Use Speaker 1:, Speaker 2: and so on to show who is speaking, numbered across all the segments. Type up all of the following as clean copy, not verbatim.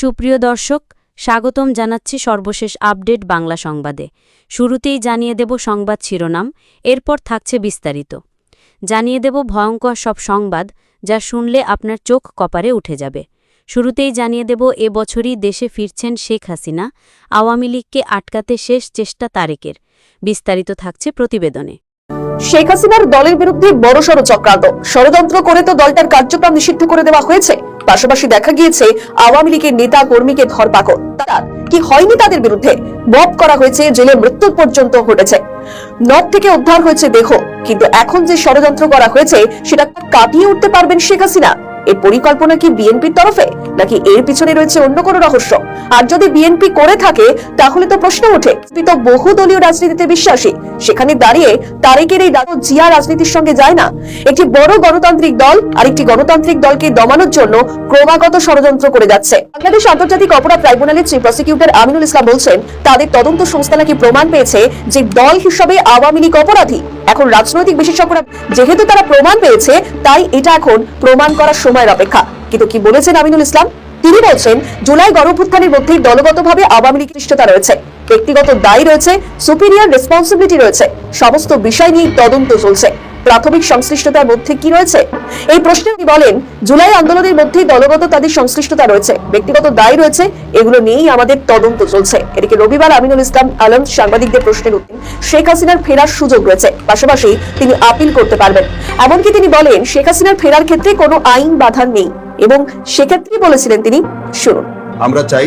Speaker 1: সুপ্রিয় দর্শক, স্বাগতম জানাচ্ছি সর্বশেষ আপডেট বাংলা সংবাদে। শুরুতেই জানিয়ে দেব সংবাদ শিরোনাম, এরপর থাকছে বিস্তারিত। জানিয়ে দেব ভয়ঙ্কর সব সংবাদ যা শুনলে আপনার চোখ কপারে উঠে যাবে। শুরুতেই জানিয়ে দেব এবছরই দেশে ফিরছেন শেখ হাসিনা, আওয়ামী লীগকে আটকাতে শেষ চেষ্টা তারেকের। বিস্তারিত থাকছে প্রতিবেদনে।
Speaker 2: শেখ হাসিনার দলের বিরুদ্ধে বড়সড় চক্রান্ত, ষড়যন্ত্র করে তো দলটার কার্যক্রম নিষিদ্ধ করে দেওয়া হয়েছে। পাশাপাশি দেখা গিয়েছে আওয়ামী লীগের নেতা কর্মীকে ধরপাকড়। তারা কি হয়নি, তাদের বিরুদ্ধে মব করা হয়েছে, জেলে মৃত্যু পর্যন্ত ঘটেছে, নদ থেকে উদ্ধার হয়েছে দেহ। কিন্তু এখন যে ষড়যন্ত্র করা হয়েছে সেটা কাটিয়ে উঠতে পারবেন শেখ হাসিনা? এই পরিকল্পনা কি বিএনপির তরফে, নাকি এর পিছনে রয়েছে অন্য কোনো রহস্য? আর যদি বিএনপি করে থাকে তাহলে তো প্রশ্ন ওঠে, তো বহুদলীয় রাজনীতিতে বিশ্বাসী, সেখানে দাঁড়িয়ে তারেকের এই জিয়া রাজনীতির সঙ্গে যায় না। একটি বড় গণতান্ত্রিক দল আরেকটি গণতান্ত্রিক দলকে দমানোর জন্য ক্রমাগত ষড়যন্ত্র করে যাচ্ছে। বাংলাদেশ আন্তর্জাতিক অপরাধ ট্রাইব্যুনালের চিফ প্রসিকিউটর আমিনুল ইসলাম বলছেন, তাদের তদন্ত সংস্থা নাকি প্রমাণ পেয়েছে যে দল হিসেবে আওয়ামী লীগ অপরাধী। এখন রাজনৈতিক বিশেষজ্ঞরা যেহেতু তারা প্রমাণ পেয়েছে, তাই এটা এখন প্রমাণ করার সময়ের অপেক্ষা। কিন্তু কি বলেছেন আমিনুল ইসলাম? তিনি বলছেন, জুলাই গণঅভ্যুত্থানের মধ্যেই দলগতভাবে আওয়ামী লীগের পৃষ্ঠতা রয়েছে, ব্যক্তিগত দায় রয়েছে, সুপিরিয়র রেসপন্সিবিলিটি রয়েছে, সমস্ত বিষয় নিয়ে তদন্ত চলছে। প্রাথমিক সংশ্লিষ্টতার মধ্যে কি রয়েছে? এই প্রশ্নে তিনি বলেন, জুলাই আন্দোলনের মধ্যে দলগত তাদের সংশ্লিষ্টতা রয়েছে, ব্যক্তিগত দায় রয়েছে, এগুলো নিয়েই আমাদের তদন্ত চলছে। এদিকে রবিবার আমিনুল ইসলাম আলম সাংবাদিকদের প্রশ্নের উত্তরে শেখ হাসিনার ফেরার সুযোগ রয়েছে, পাশাপাশি তিনি আপিল করতে পারবেন। এমনকি তিনি বলেন, শেখ হাসিনার ফেরার ক্ষেত্রে কোনো আইন বাধা নেই এবং সেক্ষেত্রে বলেছিলেন তিনি, শুনুন,
Speaker 3: আমরা চাই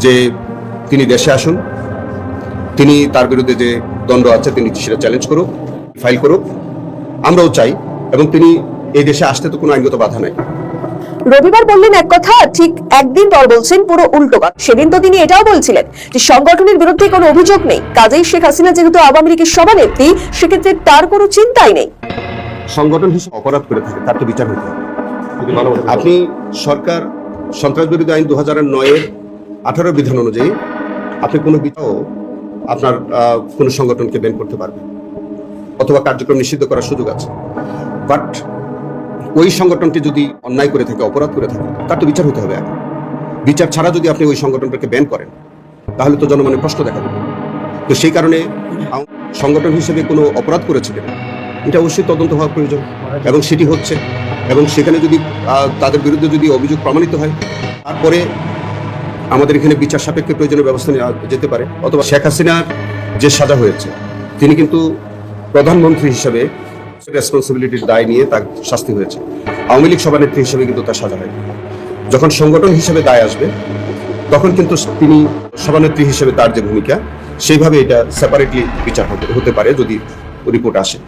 Speaker 3: যে তিনি দেশে আসুন, তিনি তার বিরুদ্ধে যে দণ্ড আছে তিনি সেটা চ্যালেঞ্জ করুক, ফাইল করুক, আমরাও চাই, এবং তিনি এই দেশে আসতে তো কোনো আইনগত বাধা নাই।
Speaker 2: রবিবার বললেন এক কথা, ঠিক একদিন পর বলছেন পুরো উল্টো কথা। সেদিন তো তিনি এটাও বলছিলেন যে সংগঠনের বিরুদ্ধে কোনো অভিযোগ নেই, কাজেই শেখ হাসিনা যেহেতু আওয়ামী লীগের সভানেত্রী, সেক্ষেত্রে তার কোনো চিন্তাই নেই।
Speaker 3: সংগঠন হিসেবে অপরাধ করে থাকে, তার তো বিচার হতে হবে। আপনি সরকার সন্ত্রাস বিরোধী আইন 2009-এর 18 বিধান অনুযায়ী আপনি কোনো বিচারও আপনার কোনো সংগঠনকে ব্যান করতে পারবেন অথবা কার্যক্রম নিষিদ্ধ করার সুযোগ আছে। বাট ওই সংগঠনটি যদি অন্যায় করে থাকে, অপরাধ করে থাকে, তার তো বিচার হতে হবে। বিচার ছাড়া যদি আপনি ওই সংগঠনটাকে ব্যান করেন তাহলে তো জনমনে প্রশ্ন দেখা দেবে। তো সেই কারণে সংগঠন হিসেবে কোনো অপরাধ করেছে কিনা এটা অবশ্যই তদন্ত হওয়া প্রয়োজন, এবং সেটি হচ্ছে। এবং সেখানে যদি তাদের বিরুদ্ধে যদি অভিযোগ প্রমাণিত হয়, তারপরে আমাদের এখানে বিচার সাপেক্ষে প্রয়োজনীয় ব্যবস্থা নেওয়া যেতে পারে। অথবা শেখ হাসিনার যে সাজা হয়েছে, তিনি কিন্তু প্রধানমন্ত্রী হিসেবে রেসপন্সিবিলিটির দায় নিয়ে তার শাস্তি হয়েছে। আওয়ামী লীগ সভানেত্রী হিসেবে কিন্তু তার সাজা হয়নি। যখন সংগঠন হিসেবে দায় আসবে তখন কিন্তু তিনি সভানেত্রী হিসেবে তার যে ভূমিকা, সেইভাবে এটা সেপারেটলি বিচার হতে পারে যদি রিপোর্ট আসে।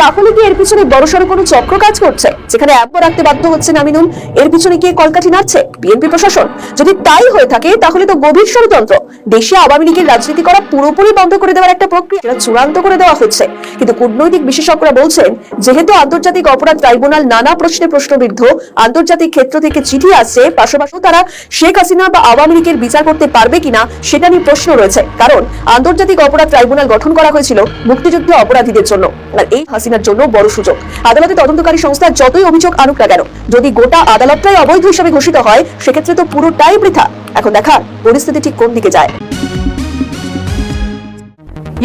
Speaker 2: তাহলে কি এর পিছনে বড়সড় কোনো চক্র কাজ করছে, যেখানে অ্যাপও রাখতে বাধ্য হচ্ছেন আমিনুল? এর পিছনে কি কলকাঠি নাড়ছে বিএনপি প্রশাসন? যদি তাই হয়ে থাকে তাহলে তো গভীর ষড়যন্ত্র। দেশে আওয়ামী লীগের রাজনীতি করা পুরোপুরি বন্ধ করে দেওয়ার একটা প্রক্রিয়া চূড়ান্ত করে দেওয়া হচ্ছে। কিন্তু কূটনৈতিক বিশেষজ্ঞরা বলছেন, যেহেতু আন্তর্জাতিক অপরাধ ট্রাইব্যুনাল নানা প্রশ্নে প্রশ্নবিদ্ধ, আন্তর্জাতিক ক্ষেত্র থেকে চিঠি আসছে, পাশাপাশি তারা শেখ হাসিনা বা আওয়ামী লীগের বিচার করতে পারবে কিনা সেটা নিয়ে প্রশ্ন রয়েছে। কারণ আন্তর্জাতিক অপরাধ ট্রাইব্যুনাল গঠন করা হয়েছিল মুক্তিযুদ্ধ অপরাধীদের জন্য, আর এই হাসিনার জন্য বড় সুযোগ। আদালতে তদন্তকারী সংস্থা যতই অভিযোগ আনুক না কেন, যদি গোটা আদালতটাই অবৈধ হিসেবে ঘোষিত হয়, সেক্ষেত্রে তো পুরোটাই বৃথা। এখন দেখার পরিস্থিতি ঠিক কোন দিকে যায়।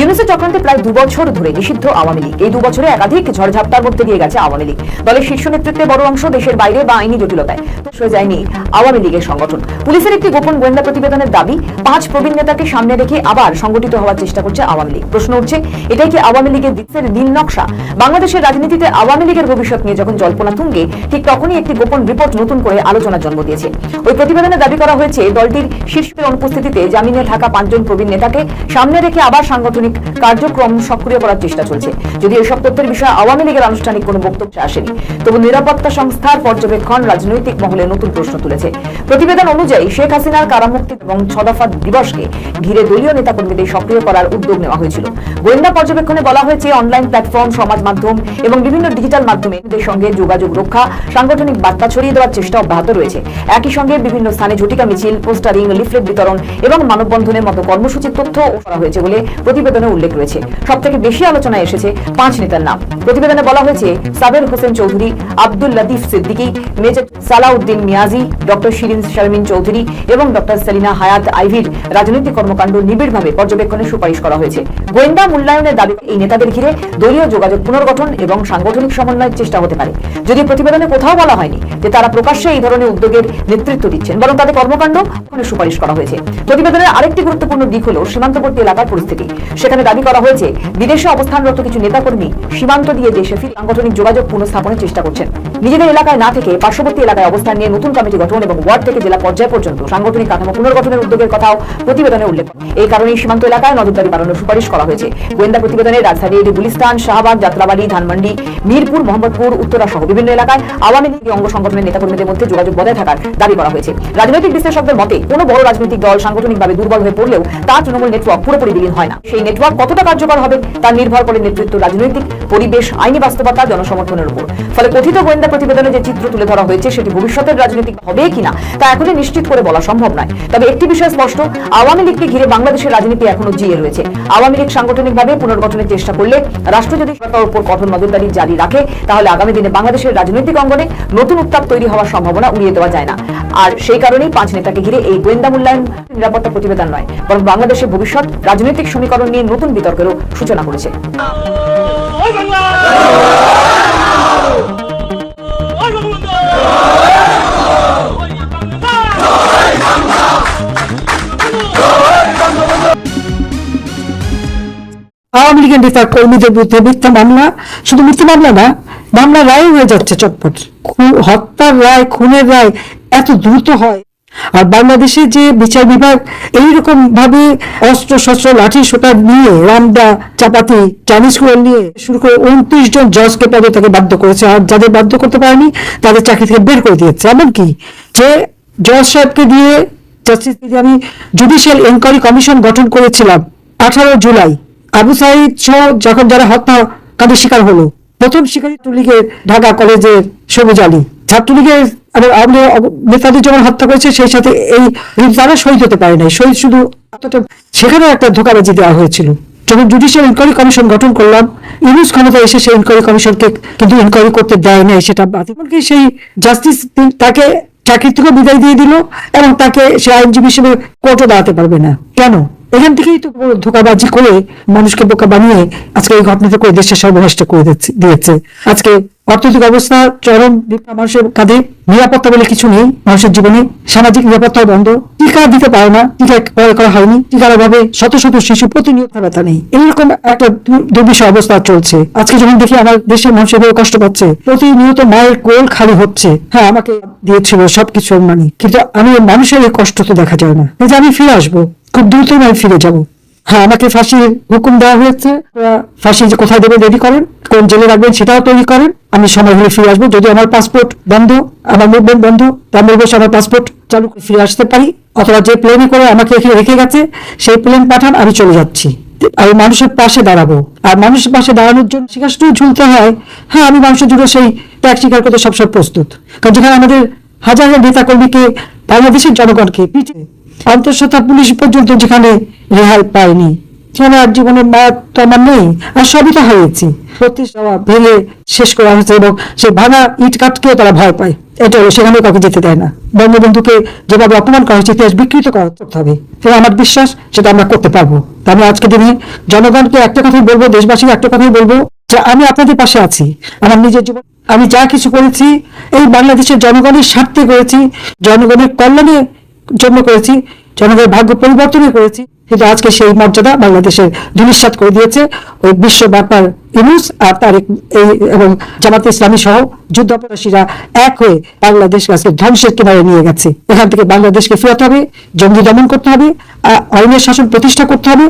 Speaker 4: ইউনুসের চক্রান্তে প্রায় 2 বছর ধরে নিষিদ্ধ আওয়ামী লীগ। এই 2 বছরে একাধিক ঝড়ঝাপটার মধ্যে দিয়ে গেছে আওয়ামী লীগ। দলের শীর্ষ নেতৃত্বে বড় অংশ দেশের বাইরে বা আইনি জটিলতায় হয়ে যায়নি আওয়ামী লীগের সংগঠন। পুলিশের একটি গোপন গোয়েন্দা প্রতিবেদনের দাবি, 5 প্রবীণ নেতাকে সামনে রেখে আবার সংগঠিত হওয়ার চেষ্টা করছে আওয়ামী লীগ। প্রশ্ন উঠছে, এটাই কি আওয়ামী লীগের দিকের নীল নকশা? বাংলাদেশের রাজনীতিতে আওয়ামী লীগের ভবিষ্যৎ নিয়ে যখন জল্পনা তুঙ্গে, ঠিক তখনই একটি গোপন রিপোর্ট নতুন করে আলোচনার জন্ম দিয়েছে। ওই প্রতিবেদনে দাবি করা হয়েছে, দলটির শীর্ষের অনুপস্থিতিতে জামিনে থাকা 5 জন প্রবীণ নেতাকে সামনে রেখে আবার সাংগঠনিক কার্যক্রম সক্রিয় করার চেষ্টা চলছে। যদি এসব তথ্যের বিষয়ে আওয়ামী লীগের আনুষ্ঠানিক কোনো বক্তব্য আসেনি, তবু নিরাপত্তা সংস্থার পর্যবেক্ষণ রাজনৈতিক মহলে নতুন প্রশ্ন তুলেছে। প্রতিবেদন অনুযায়ী শেখ হাসিনার কারামুক্তি এবং 6 দফা দিবসকে ঘিরে দলীয় নেতাকর্মীদের সক্রিয় করার উদ্যোগ নেওয়া হয়েছিল। গোয়েন্দা পর্যবেক্ষণে বলা হয়েছে, অনলাইন প্ল্যাটফর্ম, সমাজ মাধ্যম এবং বিভিন্ন ডিজিটাল মাধ্যমে এদের সঙ্গে যোগাযোগ রক্ষা, সাংগঠনিক বার্তা ছড়িয়ে দেওয়ার চেষ্টা অব্যাহত রয়েছে। একই সঙ্গে বিভিন্ন স্থানে ঝটিকা মিছিল, পোস্টারিং, লিফলেট বিতরণ এবং মানববন্ধনের মতো কর্মসূচির তথ্য করা হয়েছে বলে প্রতিবেদন প্রতিবেদনে উল্লেখ রয়েছে। সব থেকে বেশি আলোচনায় এসেছে 5 নেতার নাম। প্রতিবেদনে বলা হয়েছে সাবের হোসেন চৌধুরী, আব্দুল লতিফ সিদ্দিকী, মেজর সালাউদ্দিন মিয়াজি, ডক্টর শিরিন শারমিন চৌধুরী এবং ডক্টর সেলিনা হায়াত আইভির রাজনৈতিক কর্মকাণ্ড নিবিড়ভাবে পর্যবেক্ষণের সুপারিশ করা হয়েছে। গোয়েন্দা মূল্যায়নের দাবি এই নেতাদের ঘিরে দলীয় যোগাযোগ পুনর্গঠন এবং সাংগঠনিক সমন্বয়ের চেষ্টা হতে পারে। যদি প্রতিবেদনে কোথাও বলা হয়নি যে তারা প্রকাশ্যে এই ধরনের উদ্যোগের নেতৃত্ব দিচ্ছেন, বরং তাদের কর্মকাণ্ড সুপারিশ করা হয়েছে। প্রতিবেদনের আরেকটি গুরুত্বপূর্ণ দিক হল সীমান্তবর্তী এলাকার পরিস্থিতি। সেখানে দাবি করা হয়েছে বিদেশে অবস্থানরত কিছু নেতাকর্মী সীমান্ত দিয়ে দেশে ফিরে সাংগঠনিক যোগাযোগ পুনঃস্থাপনের চেষ্টা করছেন। নিজেদের এলাকায় না থেকে পার্শ্ববর্তী এলাকায় অবস্থান নিয়ে নতুন কমিটি গঠন এবং ওয়ার্ড থেকে জেলা পর্যায় পর্যন্ত সাংগঠনিক কাঠামো পুনর্গঠনের উদ্যোগের কথাও প্রতিবেদনে উল্লেখ। এই কারণেই সীমান্ত এলাকায় নজরদারি বাড়ানোর সুপারিশ করা হয়েছে। গোয়েন্দা প্রতিবেদনে রাজধানীর গুলিস্তান, শাহবাগ, যাত্রাবাড়ি, ধানমন্ডি, মিরপুর, মোহাম্মদপুর, উত্তরা সহ বিভিন্ন এলাকায় আওয়ামী লীগ অঙ্গ সংগঠনের নেতাকর্মীদের মধ্যে যোগাযোগ বজায় থাকার দাবি করা হয়েছে। রাজনৈতিক বিশ্লেষকদের মতে কোনো বড় রাজনৈতিক দল সাংগঠনিকভাবে দুর্বল হয়ে পড়লেও তার তৃণমূল নেটওয়ার্ক পুরোপুরি বিলীন হয় না। সেই নেটওয়ার্ক কতটা কার্যকর হবে তা নির্ভর করে নেতৃত্ব, রাজনৈতিক পরিবেশ, আইনি বাস্তবতা, জনসমর্থনের উপর। ফলে কথিত গোয়েন্দা প্রতিবেদনে যে চিত্র তুলে ধরা হয়েছে সেটি ভবিষ্যতের রাজনৈতিক হবে কিনা তা এখনই নিশ্চিত করে বলা সম্ভব নয়। তবে একটি বিষয় স্পষ্ট, আওয়ামী লীগকে ঘিরে বাংলাদেশের রাজনীতি এখনো জিয়ে রয়েছে। আওয়ামী লীগ সাংগঠনিকভাবে পুনর্গঠনের চেষ্টা করলে রাষ্ট্র যদি সরকারের উপর কঠোর নজরদারি জারি রাখে, তাহলে আগামী দিনে বাংলাদেশের রাজনৈতিক অঙ্গনে নতুন উত্তাপ তৈরি হওয়ার সম্ভাবনা উড়িয়ে দেওয়া যায় না। আর সেই কারণেই 5 নেতাকে ঘিরে এই গোয়েন্দা মূল্যায়ন নিরাপত্তা প্রতিবেদন নয়, বরং বাংলাদেশের ভবিষ্যৎ রাজনৈতিক সমীকরণ নিয়ে নতুন বিতর্কেরও সূচনা করেছে।
Speaker 5: আওয়ামী লীগের নেতা কর্মীদের বিরুদ্ধে মিথ্যা মামলা, শুধু মিথ্যা মামলা না, মামলা রায় হয়ে যাচ্ছে চটপট। হত্যার রায়, খুনের রায় এত দ্রুত হয়। আর বাংলাদেশে যে বিচার বিভাগ এইরকম ভাবে অস্ত্র শস্ত্র লাঠি সোটা নিয়ে, রামদা চাপাতি চাইনিজ করে নিয়ে শুরু করে 29 জন জজকে পদে তাকে বাধ্য করেছে। আর যাদের বাধ্য করতে পারেনি তাদের চাকরি থেকে বের করে দিয়েছে। এমনকি যে জজ সাহেবকে দিয়ে, জাস্টিস আমি জুডিশিয়াল এনকোয়ারি কমিশন গঠন করেছিলাম 18 জুলাই, আবু সাইদ সহ যখন যারা হত্যাকাণ্ডের শিকার হলো, প্রথম শিকারী ছাত্রলীগের ঢাকা কলেজের সবুজ আলী, ছাত্রলীগের নেতাদের যখন হত্যা করেছে সেই সাথে এই তারা শহীদ হতে পারে নাই, শহীদ শুধু সেখানে একটা ধোঁকাবাজি দেওয়া হয়েছিল। যখন জুডিশিয়াল ইনকোয়ারি কমিশন গঠন করলাম, ইউনুস ক্ষমতা এসে সেই ইনকোয়ারি কমিশনকে কিন্তু ইনকোয়ারি করতে দেয় নাই, সেটা বাতিল। সেই জাস্টিস তাকে চাকরি থেকে বিদায় দিয়ে দিল এবং তাকে সে আইনজীবী হিসেবে কোর্টে দাঁড়াতে পারবে না। কেন? এখান থেকেই তো ধোঁকাবাজি করে মানুষকে বোকা বানিয়ে আজকে এই ঘটনাটা করে দেশের সর্বনাশটা করে দিয়েছে। আজকে অর্থনৈতিক অবস্থা চরম, মানুষের কাঁধে নিরাপত্তা বলে কিছু নেই, মানুষের জীবনে সামাজিক নিরাপত্তা বন্ধ, টিকা দিতে পারে না, টিকা ক্রয় করা হয়নি, টিকার অভাবে শত শত শিশু প্রতিনিয়ত ব্যথা নেই, এইরকম একটা দুর্বিষহ অবস্থা চলছে। আজকে যখন দেখি আমার দেশের মানুষ এভাবে কষ্ট পাচ্ছে, প্রতিনিয়ত মায়ের কোল খালি হচ্ছে। হ্যাঁ, আমাকে দিয়েছিল সবকিছু মানি, কিন্তু আমি মানুষের এই কষ্ট তো দেখা যায় না। এই যে আমি ফিরে আসবো, খুব দ্রুতই আমি ফিরে যাব। হ্যাঁ, আমাকে ফাঁসির হুকুম দেওয়া হয়েছে, ফাঁসি যে কোথায় দেবেন রেডি করেন, কোন জেলে রাখবেন সেটাও তৈরি করেন। আমি সময় হলে ফিরে আসবো, যদি আমার পাসপোর্ট বন্ধ, আমার মুভমেন্ট বন্ধ, তার বসে আমার পাসপোর্ট চালু করে ফিরে আসতে পারি, অথবা যে প্লেনে করে আমাকে এখানে রেখে গেছে সেই প্লেন পাঠান, আমি চলে যাচ্ছি। আমি মানুষের পাশে দাঁড়াবো। আর মানুষের পাশে দাঁড়ানোর জন্য শিকারটা ঝুলতে হয়। হ্যাঁ, আমি মানুষের জন্য সেই ত্যাগ স্বীকার করতে সবসময় প্রস্তুত। কারণ যেখানে আমাদের হাজার হাজার নেতা কর্মীকে, বাংলাদেশের জনগণকে পিঠে অন্তঃসত্ত্বা পুলিশ পর্যন্ত যেখানে রেহাই পায়নি, সেখানে আর জীবনের মা তো আমার নেই, আর সবই তো হারিয়েছি। প্রতিষ্ঠা ভেঙে শেষ করা হয়েছে এবং সেই ভাঙা ইট কাঠকেও তারা ভয় পায়। এটা সেখানে কাউকে যেতে দেয় না। বঙ্গবন্ধুকে যেভাবে অপমান করা হয়েছে, ইতিহাস বিকৃত করতে হবে, সেটা আমার বিশ্বাস, সেটা আমরা করতে পারবো। আমি আজকে দিনে জনগণকে একটা কথাই বলবো, দেশবাসীকে একটা কথাই বলবো, যে আমি আপনাদের পাশে আছি। আমার নিজের জীবন আমি যা কিছু করেছি এই বাংলাদেশের জনগণের স্বার্থে করেছি, জনগণের কল্যাণের জন্য করেছি, জনগণের ভাগ্য পরিবর্তনে করেছি। কিন্তু আজকে সেই মর্যাদা বাংলাদেশের ধূলিসাৎ করে দিয়েছে ওই বিশ্ব ব্যাপার ইউনুস আর তার এবং জামাতে ইসলামী সহ যুদ্ধাপরাধীরা এক হয়ে বাংলাদেশ আজকে ধ্বংসের কিনারে নিয়ে গেছে। এখান থেকে বাংলাদেশকে ফেরাতে হবে, জঙ্গি দমন করতে হবে, আইনের শাসন প্রতিষ্ঠা করতে হবে,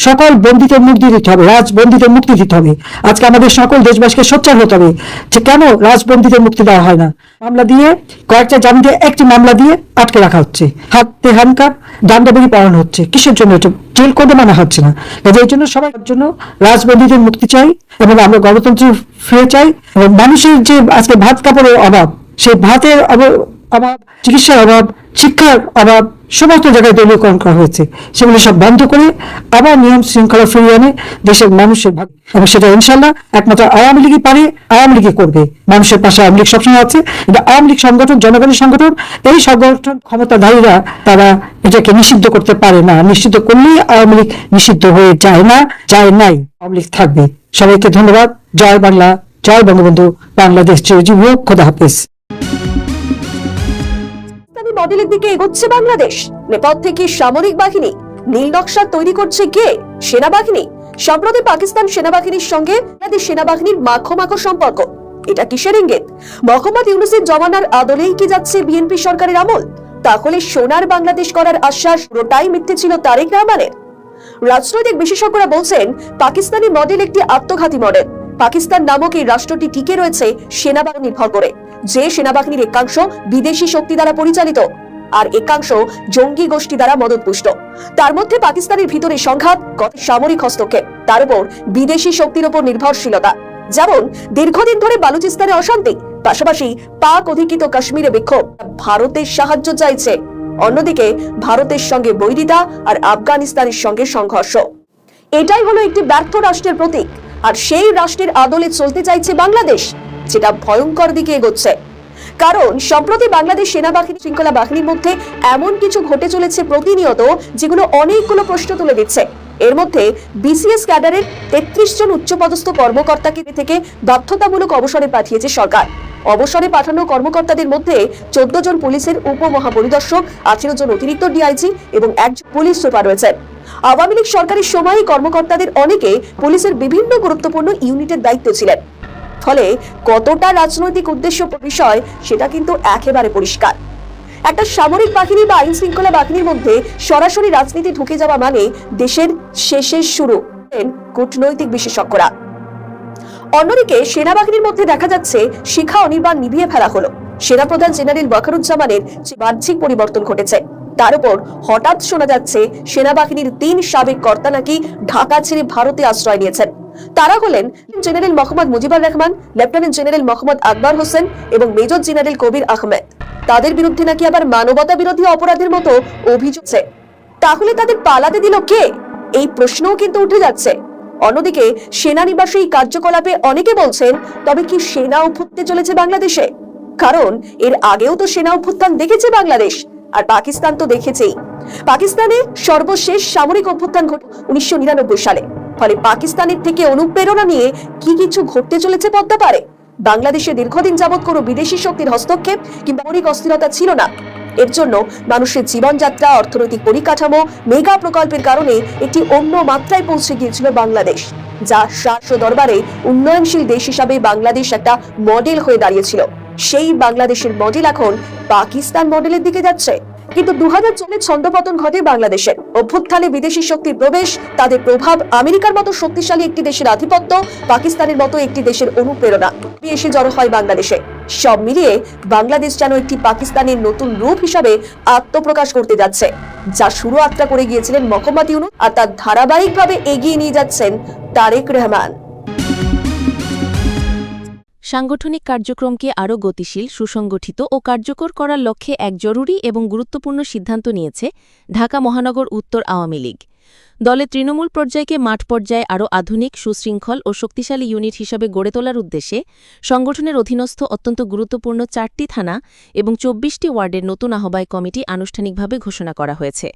Speaker 5: সকল বন্দীদের মুক্তি দিতে হবে, রাজবন্দীদের মুক্তি দিতে হবে। আজকে আমাদের সকল দেশবাসীকে সোচ্চার হতে হবে যে কেন রাজবন্দীদের মুক্তি দেওয়া হয় না। মামলা দিয়ে, কয়েকটা জামিন দিয়ে একটি মামলা দিয়ে আটকে রাখা হচ্ছে, হাতে হ্যান্ডকাপ, ডান্ডাবেড়ি পড়ানো হচ্ছে। কিসের জন্য? এটা জেল কোডে মানা হচ্ছে না। এই জন্য সবার জন্য রাজবন্দীদের মুক্তি চাই এবং আমরা গণতন্ত্র ফিরে চাই। এবং মানুষের যে আজকে ভাত কাপড়ের অভাব, সেই ভাতের অভাব, চিকিৎসার অভাব, শিক্ষার অভাব, সমস্ত জায়গায় দলীয়করণ করা হয়েছে, সেগুলি সব বন্ধ করে আবার নিয়ম শৃঙ্খলা ফিরিয়ে আনে দেশের মানুষের ভাগ, এবং সেটা ইনশাল্লাহ একমাত্র আওয়ামী লীগই পারে, আওয়ামী লীগই করবে। মানুষের পাশে আওয়ামী লীগ সবসময় আছে। এটা আওয়ামী লীগ সংগঠন, জনগণের সংগঠন। এই সংগঠন ক্ষমতাধারীরা তারা এটাকে নিষিদ্ধ করতে পারে না। নিষিদ্ধ করলেই আওয়ামী লীগ নিষিদ্ধ হয়ে যায় না, যায় নাই, আওয়ামী লীগ থাকবে। সবাইকে ধন্যবাদ। জয় বাংলা, জয় বঙ্গবন্ধু, বাংলাদেশ চিরজীবী হোক। খোদা হাফেজ।
Speaker 2: মডেলের দিকে এগোচ্ছে বাংলাদেশ। নেপথ্যে কি সামরিক বাহিনী? নীল নকশা তৈরি করছে কে? সেনাবাহিনী। সম্প্রতি পাকিস্তান সেনাবাহিনীর সঙ্গে বাংলাদেশ সেনাবাহিনীর মাখো সম্পর্ক। এটা কিসের ইঙ্গিত? মোহাম্মদ ইউনূসের জমানার আদলেই কি যাচ্ছে বিএনপি সরকারের আমল? তাহলে সোনার বাংলাদেশ করার আশ্বাস পুরোটাই মিথ্যে ছিল তারেক রহমানের। রাজনৈতিক বিশেষজ্ঞরা বলছেন পাকিস্তানি মডেল একটি আত্মঘাতী মডেল। পাকিস্তান নামক এই রাষ্ট্রটি টিকে রয়েছে সেনাবাহিনী নির্ভর করে, যে সেনাবাহিনীর একাংশ বিদেশি শক্তি দ্বারা পরিচালিত আর একাংশ জঙ্গি গোষ্ঠী দ্বারা মদতপুষ্ট। তার মধ্যে পাকিস্তানের ভিতরে সংঘাত, সামরিক হস্তক্ষেপ, তার উপর বিদেশি শক্তির উপর নির্ভরশীলতা। যেমন দীর্ঘদিন ধরে বালুচিস্তানে অশান্তি, পাশাপাশি পাক অধিকৃত কাশ্মীরে বিক্ষোভ, ভারতের সাহায্য চাইছে। অন্যদিকে ভারতের সঙ্গে বৈরিতা আর আফগানিস্তানের সঙ্গে সংঘর্ষ। এটাই হলো একটি ব্যর্থ রাষ্ট্রের প্রতীক। আর সেই রাষ্ট্রের আদলে চলতে চাইছে বাংলাদেশ, যেটা ভয়ঙ্কর দিকে এগোচ্ছে। কারণ সম্প্রতি বাংলাদেশ সেনাবাহিনী শৃঙ্খলা বাহিনীর মধ্যে এমন কিছু ঘটে চলেছে প্রতিনিয়ত, যেগুলো অনেকগুলো প্রশ্ন তুলে দিচ্ছে। এর মধ্যে বিসিএস ক্যাডারের 33 জন উচ্চপদস্থ কর্মকর্তাকে থেকে বাধ্যতামূলক অবসরে পাঠিয়েছে সরকার। অবসরে পাঠানো কর্মকর্তাদের মধ্যে 14 জন পুলিশের উপমহাপরিদর্শক, 18 জন অতিরিক্ত ডিআইজি এবং 1 জন পুলিশ সুপার রয়েছেন। আওয়ামী লীগ সরকারের সময় কর্মকর্তাদের অনেকে পুলিশের বিভিন্ন গুরুত্বপূর্ণ ইউনিটের দায়িত্বে ছিলেন। ফলে কতটা রাজনৈতিক উদ্দেশ্য বিষয় সেটা কিন্তু একেবারে পরিষ্কার। একটা সামরিক বাহিনী বা আইন শৃঙ্খলা বাহিনীর মধ্যে সরাসরি রাজনীতি ঢুকে যাওয়া মানে দেশের শেষের শুরু, কূটনৈতিক বিশেষজ্ঞরা। অন্যদিকে সেনাবাহিনীর মধ্যে দেখা যাচ্ছে শিখা অনির্বাণ নিভিয়ে ফেলা হলো। সেনাপ্রধান জেনারেল ওয়াকারুজ্জামানের বাহ্যিক পরিবর্তন ঘটেছে। তার উপর হঠাৎ শোনা যাচ্ছে সেনাবাহিনীর 3 সাবেক কর্তা নাকি ঢাকা ছেড়ে ভারতে আশ্রয় নিয়েছেন। তারা হলেন general Mohammad Mujibur Rahman, lieutenant general Mohammad Akbar Hossain এবং মেজর জেনারেল কবির আহমেদ। তাদের বিরুদ্ধে নাকি আবার মানবতা বিরোধী অপরাধের মতো অভিযোগ। তাহলে তাদের পালাতে দিল কে? এই প্রশ্নও কিন্তু উঠে যাচ্ছে। অন্যদিকে সেনানিবাসে এই কার্যকলাপে অনেকে বলছেন, তবে কি সেনা অভ্যুত্থান চলেছে বাংলাদেশে? কারণ এর আগেও তো সেনা অভ্যুত্থান দেখেছে বাংলাদেশ, আর পাকিস্তান তো দেখেছেই। পাকিস্তানে সর্বশেষ সামরিক অভ্যুত্থান ঘটে 1999 সালে। ফলে পাকিস্তানের থেকে অনুপ্রেরণা নিয়ে কি কিছু ঘটতে চলেছে পদ্মা পারে? বাংলাদেশে দীর্ঘদিন যাবৎ কোনো বিদেশি শক্তির হস্তক্ষেপ কিংবা সামরিক অস্থিরতা ছিল না। এর জন্য মানুষের জীবনযাত্রা, অর্থনৈতিক পরিকাঠামো, মেগা প্রকল্পের কারণে একটি অন্য মাত্রায় পৌঁছে গিয়েছিল বাংলাদেশ, যা রাষ্ট্র দরবারে উন্নয়নশীল দেশ হিসাবে বাংলাদেশ একটা মডেল হয়ে দাঁড়িয়েছিল। সেই বাংলাদেশের মডেল এখন পাকিস্তান মডেলের দিকে যাচ্ছে। কিন্তু 2004 ছন্দপতন ঘটে বাংলাদেশের। অভ্যুত্থানে বিদেশি শক্তির প্রবেশ, তাদের প্রভাব, আমেরিকার মতো শক্তিশালী একটি দেশের আধিপত্য, পাকিস্তানের মতো একটি দেশের অনুপ্রেরণা এসে জড়ো হয় বাংলাদেশে। সব মিলিয়ে বাংলাদেশ যেন একটি পাকিস্তানের নতুন রূপ হিসাবে আত্মপ্রকাশ করতে যাচ্ছে, যা শুরু যাত্রা করে গিয়েছিলেন মোহাম্মদ ইউনূস, আর তার ধারাবাহিকভাবে এগিয়ে নিয়ে যাচ্ছেন তারেক রহমান।
Speaker 1: সাংগঠনিক কার্যক্রমকে আরও গতিশীল, সুসংগঠিত ও কার্যকর করার লক্ষ্যে এক জরুরি এবং গুরুত্বপূর্ণ সিদ্ধান্ত নিয়েছে ঢাকা মহানগর উত্তর আওয়ামী লীগ। দলের তৃণমূল পর্যায়কে মাঠ পর্যায়ে আরও আধুনিক, সুশৃঙ্খল ও শক্তিশালী ইউনিট হিসাবে গড়ে তোলার উদ্দেশ্যে সংগঠনের অধীনস্থ অত্যন্ত গুরুত্বপূর্ণ 4টি থানা এবং 24টি ওয়ার্ডের নতুন আহ্বায়ক কমিটি আনুষ্ঠানিকভাবে ঘোষণা করা হয়েছে।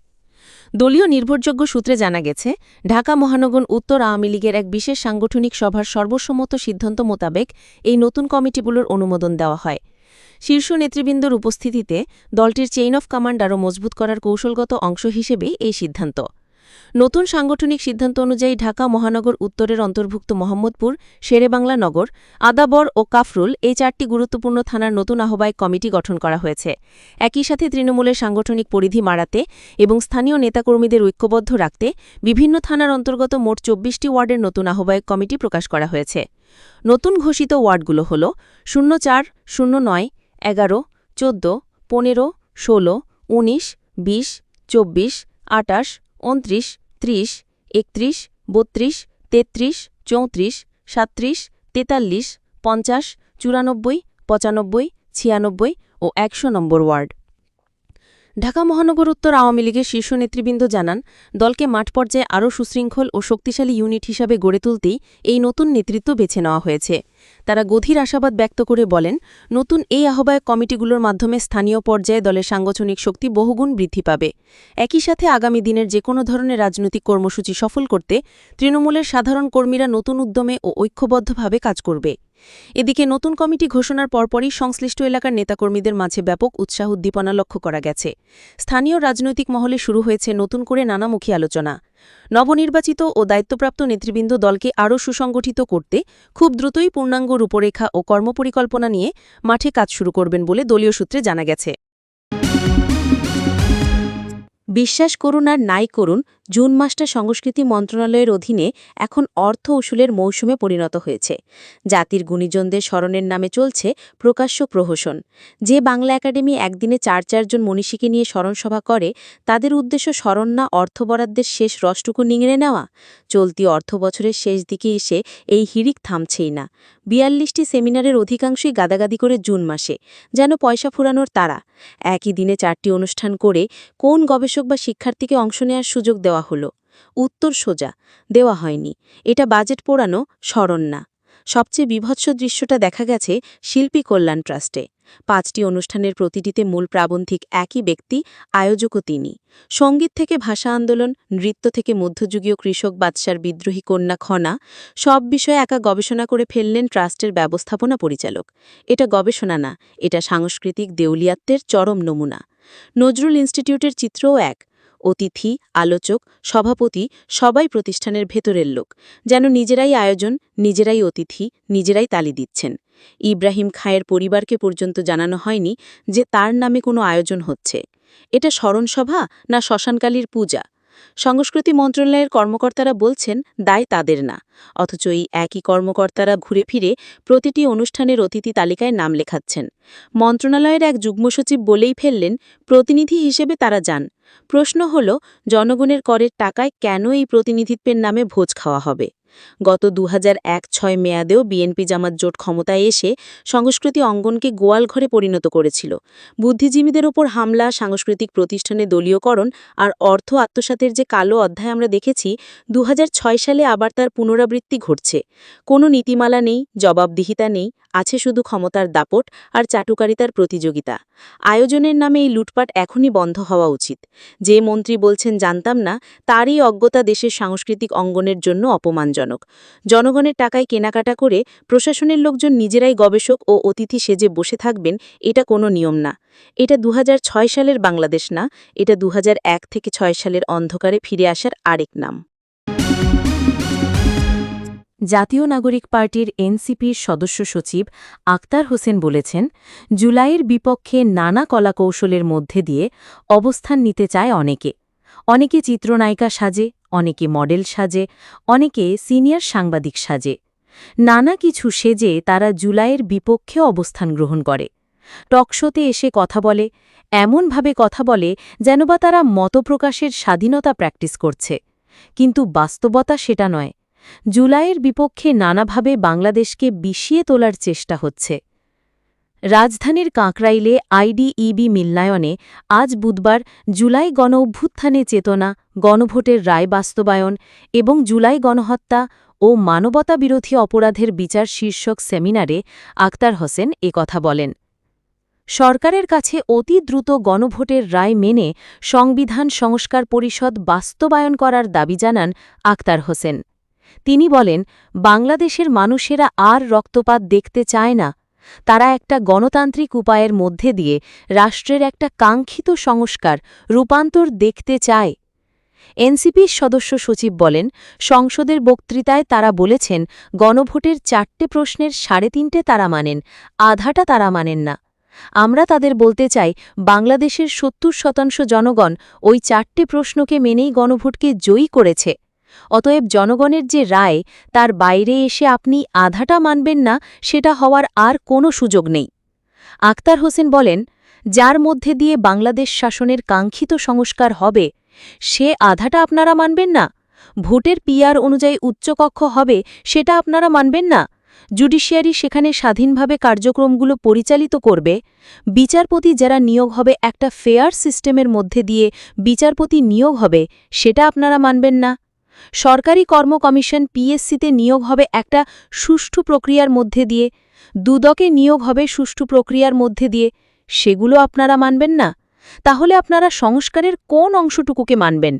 Speaker 1: দলীয় নির্ভরযোগ্য সূত্রে জানা গেছে, ঢাকা মহানগর উত্তর আওয়ামী লীগের এক বিশেষ সাংগঠনিক সভার সর্বসম্মত সিদ্ধান্ত মোতাবেক এই নতুন কমিটিগুলোর অনুমোদন দেওয়া হয়। শীর্ষ নেতৃবৃন্দর উপস্থিতিতে দলটির চেইন অফ কমান্ড আরও মজবুত করার কৌশলগত অংশ হিসেবে এই সিদ্ধান্ত। নতুন সাংগঠনিক সিদ্ধান্ত অনুযায়ী ঢাকা মহানগর উত্তরের অন্তর্ভুক্ত মোহাম্মদপুর, শেরেবাংলা নগর, আদাবর ও কাফরুল এই 4টি গুরুত্বপূর্ণ থানার নতুন আহ্বায়ক কমিটি গঠন করা হয়েছে। একই সাথে তৃণমূলের সাংগঠনিক পরিধি বাড়াতে এবং স্থানীয় নেতাকর্মীদের ঐক্যবদ্ধ রাখতে বিভিন্ন থানার অন্তর্গত মোট 24টি ওয়ার্ডের নতুন আহ্বায়ক কমিটি প্রকাশ করা হয়েছে। নতুন ঘোষিত ওয়ার্ডগুলো হল 04, 09, 11, 14, 15, 16, 19, 20, 24, 28, 29, 30, 31, 32, 33, 34, 37, 43, 50, 94, 95, 96 ও 100 নম্বর ওয়ার্ড।
Speaker 6: ঢাকা মহানগর উত্তর আওয়ামী লীগের শীর্ষ নেতৃবৃন্দ জানান, দলকে মাঠ পর্যায়ে আরও সুশৃঙ্খল ও শক্তিশালী ইউনিট হিসাবে গড়ে তুলতেই এই নতুন নেতৃত্ব বেছে নেওয়া হয়েছে। তারা গভীর আশাবাদ ব্যক্ত করে বলেন, নতুন এই আহ্বায়ক কমিটিগুলোর মাধ্যমে স্থানীয় পর্যায়ে দলের সাংগঠনিক শক্তি বহুগুণ বৃদ্ধি পাবে। একই সাথে আগামী দিনের যেকোনো ধরনের রাজনৈতিক কর্মসূচি সফল করতে তৃণমূলের সাধারণ কর্মীরা নতুন উদ্যমে ও ঐক্যবদ্ধভাবে কাজ করবে। এদিকে নতুন কমিটি ঘোষণার পরপরই সংশ্লিষ্ট এলাকার নেতাকর্মীদের মাঝে ব্যাপক উৎসাহ উদ্দীপনা লক্ষ্য করা গেছে। স্থানীয় রাজনৈতিক মহলে শুরু হয়েছে নতুন করে নানামুখী আলোচনা। নবনির্বাচিত ও দায়িত্বপ্রাপ্ত নেতৃবৃন্দ দলকে আরও সুসংগঠিত করতে খুব দ্রুতই পূর্ণাঙ্গ রূপরেখা ও কর্মপরিকল্পনা নিয়ে মাঠে কাজ শুরু করবেন বলে দলীয় সূত্রে জানা গেছে।
Speaker 1: বিশ্বাস করুন আর নাই করুন, জুন মাসটা সংস্কৃতি মন্ত্রণালয়ের অধীনে এখন অর্থ উসুলের মৌসুমে পরিণত হয়েছে। জাতির গুণীজনদের স্মরণের নামে চলছে প্রকাশ্য প্রহসন। যে বাংলা একাডেমি একদিনে ৪ জন মনীষীকে নিয়ে স্মরণসভা করে, তাদের উদ্দেশ্য স্মরণ না অর্থ বরাদ্দের শেষ রসটুকু নিংড়ে নেওয়া। চলতি অর্থবছরের শেষ দিকে এসে এই হিড়িক থামছেই না। ৪২টি সেমিনারের অধিকাংশই গাদাগাদি করে জুন মাসে, যেন পয়সা ফুরানোর তাড়া। একই দিনে ৪টি অনুষ্ঠান করে কোন গবেষক বা শিক্ষার্থীকে অংশ নেওয়ার সুযোগ দেওয়া হলো? উত্তর সোজা, দেওয়া হয়নি। এটা বাজেট পোড়ানো, স্মরণ না। সবচেয়ে বীভৎস দৃশ্যটা দেখা গেছে শিল্পী কল্যাণ ট্রাস্টে। ৫টি অনুষ্ঠানের প্রতিটিতে মূল প্রাবন্ধিক একই ব্যক্তি, আয়োজকও তিনি। সঙ্গীত থেকে ভাষা আন্দোলন, নৃত্য থেকে মধ্যযুগীয় কৃষক বাদশার বিদ্রোহী কন্যা খনা, সব বিষয়ে একা গবেষণা করে ফেললেন ট্রাস্টের ব্যবস্থাপনা পরিচালক। এটা গবেষণা না, এটা সাংস্কৃতিক দেউলিয়াত্বের চরম নমুনা। নজরুল ইনস্টিটিউটের চিত্রও এক। অতিথি, আলোচক, সভাপতি সবাই প্রতিষ্ঠানের ভেতরের লোক, যেন নিজেরাই আয়োজন, নিজেরাই অতিথি, নিজেরাই তালি দিচ্ছেন। ইব্রাহিম খাঁয়ের পরিবারকে পর্যন্ত জানানো হয়নি যে তার নামে কোনো আয়োজন হচ্ছে। এটা স্মরণসভা না শ্মশানকালীর পূজা? সংস্কৃতি মন্ত্রণালয়ের কর্মকর্তারা বলছেন দায় তাদের না, অথচ এই একই কর্মকর্তারা ঘুরে ফিরে প্রতিটি অনুষ্ঠানের অতিথি তালিকায় নাম লেখাচ্ছেন। মন্ত্রণালয়ের এক যুগ্ম সচিব বলেই ফেললেন, প্রতিনিধি হিসেবে তারা যান। প্রশ্ন হল, জনগণের করের টাকায় কেন এই প্রতিনিধিত্বের নামে ভোজ খাওয়া হবে? গত ২০০১-৬ মেয়াদেও বিএনপি জামাত জোট ক্ষমতায় এসে সংস্কৃতি অঙ্গনকে গোয়ালঘরে পরিণত করেছিল। বুদ্ধিজীবীদের ওপর হামলা, সাংস্কৃতিক প্রতিষ্ঠানে দলীয়করণ আর অর্থ আত্মসাতের যে কালো অধ্যায় আমরা দেখেছি, ২০০৬ সালে আবার তার পুনরাবৃত্তি ঘটছে। কোনো নীতিমালা নেই, জবাবদিহিতা নেই, আছে শুধু ক্ষমতার দাপট আর চাটুকারিতার প্রতিযোগিতা। আয়োজনের নামে এই লুটপাট এখনই বন্ধ হওয়া উচিত। যে মন্ত্রী বলছেন জানতাম না, তারই অজ্ঞতা দেশের সাংস্কৃতিক অঙ্গনের জন্য অপমানজনক। জনগণের টাকায় কেনাকাটা করে প্রশাসনের লোকজন নিজেরাই গবেষক ও অতিথি সেজে বসে থাকবেন, এটা কোনো নিয়ম না। এটা ২০০৬ সালের বাংলাদেশ না, এটা ২০০১ থেকে ৬ সালের অন্ধকারে ফিরে আসার আরেক নাম। জাতীয় নাগরিক পার্টির এনসিপির সদস্য সচিব আক্তার হোসেন বলেছেন, জুলাইয়ের বিপক্ষে নানা কলাকৌশলের মধ্যে দিয়ে অবস্থান নিতে চায় অনেকে। অনেকে চিত্রনায়িকা সাজে, অনেকে মডেল সাজে, অনেকে সিনিয়র সাংবাদিক সাজে। নানা কিছু সেজে তারা জুলাইয়ের বিপক্ষে অবস্থান গ্রহণ করে। টকশোতে এসে কথা বলে, এমনভাবে কথা বলে যেন বা তারা মতপ্রকাশের স্বাধীনতা প্র্যাকটিস করছে। কিন্তু বাস্তবতা সেটা নয়। জুলাইয়ের বিপক্ষে নানাভাবে বাংলাদেশকে বিষিয়ে তোলার চেষ্টা হচ্ছে। রাজধানীর কাঁকরাইলে আইডিইবি মিলনায়নে আজ বুধবার জুলাই গণঅভ্যুত্থানে চেতনা, গণভোটের রায় বাস্তবায়ন এবং জুলাই গণহত্যা ও মানবতাবিরোধী অপরাধের বিচার শীর্ষক সেমিনারে আক্তার হোসেন কথা বলেন। সরকারের কাছে অতি দ্রুত গণভোটের রায় মেনে সংবিধান সংস্কার পরিষদ বাস্তবায়ন করার দাবি জানান আক্তার হোসেন। তিনি বলেন, বাংলাদেশের মানুষেরা আর রক্তপাত দেখতে চায় না। তারা একটা গণতান্ত্রিক উপায়ের মধ্যে দিয়ে রাষ্ট্রের একটা কাঙ্ক্ষিত সংস্কার, রূপান্তর দেখতে চায়। এনসিপির সদস্য সচিব বলেন, সংসদের বক্তৃতায় তারা বলেছেন, গণভোটের ৪টে প্রশ্নের ৩.৫ তারা মানেন, আধাটা তারা মানেন না। আমরা তাদের বলতে চাই, বাংলাদেশের ৭০% জনগণ ওই ৪টে প্রশ্নকে মেনেই গণভোটকে জয়ী করেছে। অতএব জনগণের যে রায়, তার বাইরে এসে আপনি আধাটা মানবেন না, সেটা হওয়ার আর কোনো সুযোগ নেই। আক্তার হোসেন বলেন, যার মধ্যে দিয়ে বাংলাদেশ শাসনের কাঙ্ক্ষিত সংস্কার হবে, সে আধাটা আপনারা মানবেন না। ভোটের পিআর অনুযায়ী উচ্চকক্ষ হবে, সেটা আপনারা মানবেন না।
Speaker 6: জুডিশিয়ারি সেখানে স্বাধীনভাবে কার্যক্রমগুলো পরিচালিত করবে, বিচারপতি যারা নিয়োগ হবে একটা ফেয়ার সিস্টেমের মধ্যে দিয়ে বিচারপতি নিয়োগ হবে, সেটা আপনারা মানবেন না। সরকারি কর্ম কমিশন পিএসসিতে নিয়োগ হবে একটা সুষ্ঠু প্রক্রিয়ার মধ্যে দিয়ে, দুদকে নিয়োগ হবে সুষ্ঠু প্রক্রিয়ার মধ্যে দিয়ে, সেগুলো আপনারা মানবেন না। তাহলে আপনারা সংস্কারের কোন অংশটুকুকে মানবেন?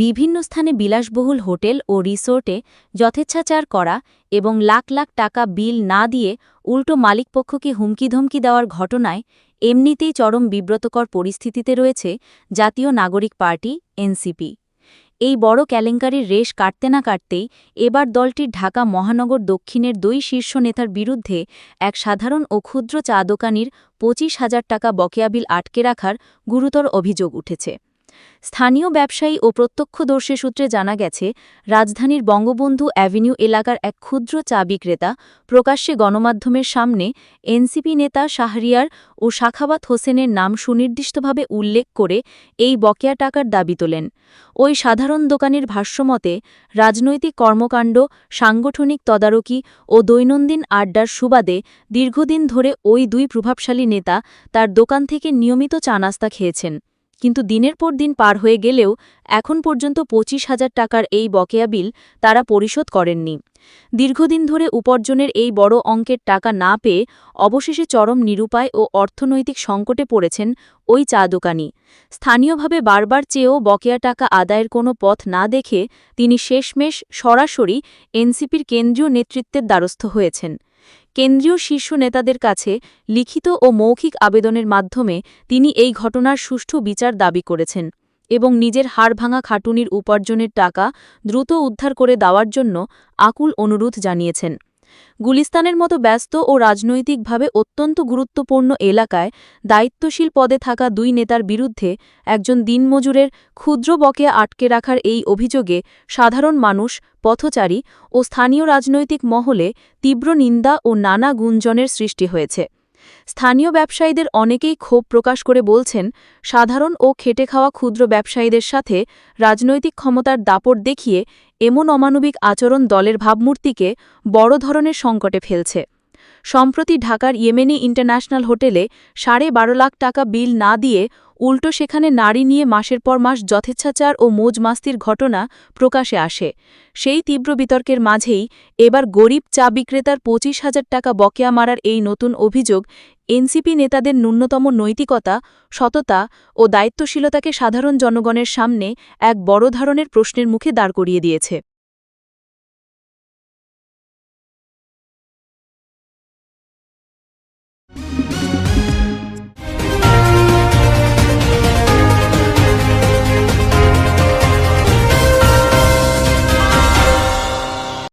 Speaker 1: বিভিন্ন স্থানে বিলাসবহুল হোটেল ও রিসোর্টে যথেচ্ছাচার করা এবং লাখ লাখ টাকা বিল না দিয়ে উল্টো মালিকপক্ষকে হুমকি-ধমকি দেওয়ার ঘটনায় এমনিতেই চরম বিব্রতকর পরিস্থিতিতে রয়েছে জাতীয় নাগরিক পার্টি এনসিপি। এই বড় কেলেঙ্কারির রেশ কাটতে না কাটতেই এবার দলটির ঢাকা মহানগর দক্ষিণের 2 শীর্ষ নেতার বিরুদ্ধে এক সাধারণ ও ক্ষুদ্র চা দোকানির 25,000 টাকা বকেয়া বিল আটকে রাখার গুরুতর অভিযোগ উঠেছে। স্থানীয় ব্যবসায়ী ও প্রত্যক্ষদর্শী সূত্রে জানা গেছে, রাজধানীর বঙ্গবন্ধু অ্যাভিনিউ এলাকার এক ক্ষুদ্র চা বিক্রেতা প্রকাশ্যে গণমাধ্যমের সামনে এনসিপি নেতা শাহরিয়ার ও সাখাওয়াত হোসেনের নাম সুনির্দিষ্টভাবে উল্লেখ করে এই বকেয়া টাকার দাবি তোলেন। ওই সাধারণ দোকানির ভাষ্যমতে, রাজনৈতিক কর্মকাণ্ড, সাংগঠনিক তদারকি ও দৈনন্দিন আড্ডার সুবাদে দীর্ঘদিন ধরে ওই 2 প্রভাবশালী নেতা তার দোকান থেকে নিয়মিত চা নাস্তা খেয়েছেন। কিন্তু দিনের পর দিন পার হয়ে গেলেও এখন পর্যন্ত 25,000 টাকার এই বকেয়া বিল তারা পরিশোধ করেননি। দীর্ঘদিন ধরে উপার্জনের এই বড় অঙ্কের টাকা না পেয়ে অবশেষে চরম নিরুপায় ও অর্থনৈতিক সংকটে পড়েছেন ওই চা দোকানি। স্থানীয়ভাবে বারবার চেয়েও বকেয়া টাকা আদায়ের কোনো পথ না দেখে তিনি শেষমেশ সরাসরি এনসিপির কেন্দ্রীয় নেতৃত্বের দ্বারস্থ হয়েছেন। কেন্দ্রীয় শীর্ষ নেতাদের কাছে লিখিত ও মৌখিক আবেদনের মাধ্যমে তিনি এই ঘটনার সুষ্ঠু বিচার দাবি করেছেন এবং নিজের হাড়ভাঙা খাটুনির উপার্জনের টাকা দ্রুত উদ্ধার করে দেওয়ার জন্য আকুল অনুরোধ জানিয়েছেন। গুলিস্তানের মতো ব্যস্ত ও রাজনৈতিকভাবে অত্যন্ত গুরুত্বপূর্ণ এলাকায় দায়িত্বশীল পদে থাকা 2 নেতার বিরুদ্ধে একজন দিনমজুরের ক্ষুদ্র বকেয়া আটকে রাখার এই অভিযোগে সাধারণ মানুষ, পথচারী ও স্থানীয় রাজনৈতিক মহলে তীব্র নিন্দা ও নানা গুঞ্জনের সৃষ্টি হয়েছে। স্থানীয় ব্যবসায়ীদের অনেকেই ক্ষোভ প্রকাশ করে বলছেন, সাধারণ ও খেটে খাওয়া ক্ষুদ্র ব্যবসায়ীদের সাথে রাজনৈতিক ক্ষমতার দাপট দেখিয়ে এমন অমানবিক আচরণ দলের ভাবমূর্তিকে বড় ধরনের সংকটে ফেলছে। সম্প্রতি ঢাকার ইয়েমেনি ইন্টারন্যাশনাল হোটেলে 12.5 লাখ টাকা বিল না দিয়ে উল্টো সেখানে নারী নিয়ে মাসের পর মাস যথেচ্ছাচার ও মৌজ-মাস্তির ঘটনা প্রকাশে আসে। সেই তীব্র বিতর্কের মাঝেই এবার গরিব চা বিক্রেতার 25,000 টাকা বকেয়া মারার এই নতুন অভিযোগ এনসিপি নেতাদের ন্যূনতম নৈতিকতা, সততা ও দায়িত্বশীলতাকে সাধারণ জনগণের সামনে এক বড় ধরনের প্রশ্নের মুখে দাঁড় করিয়ে দিয়েছে।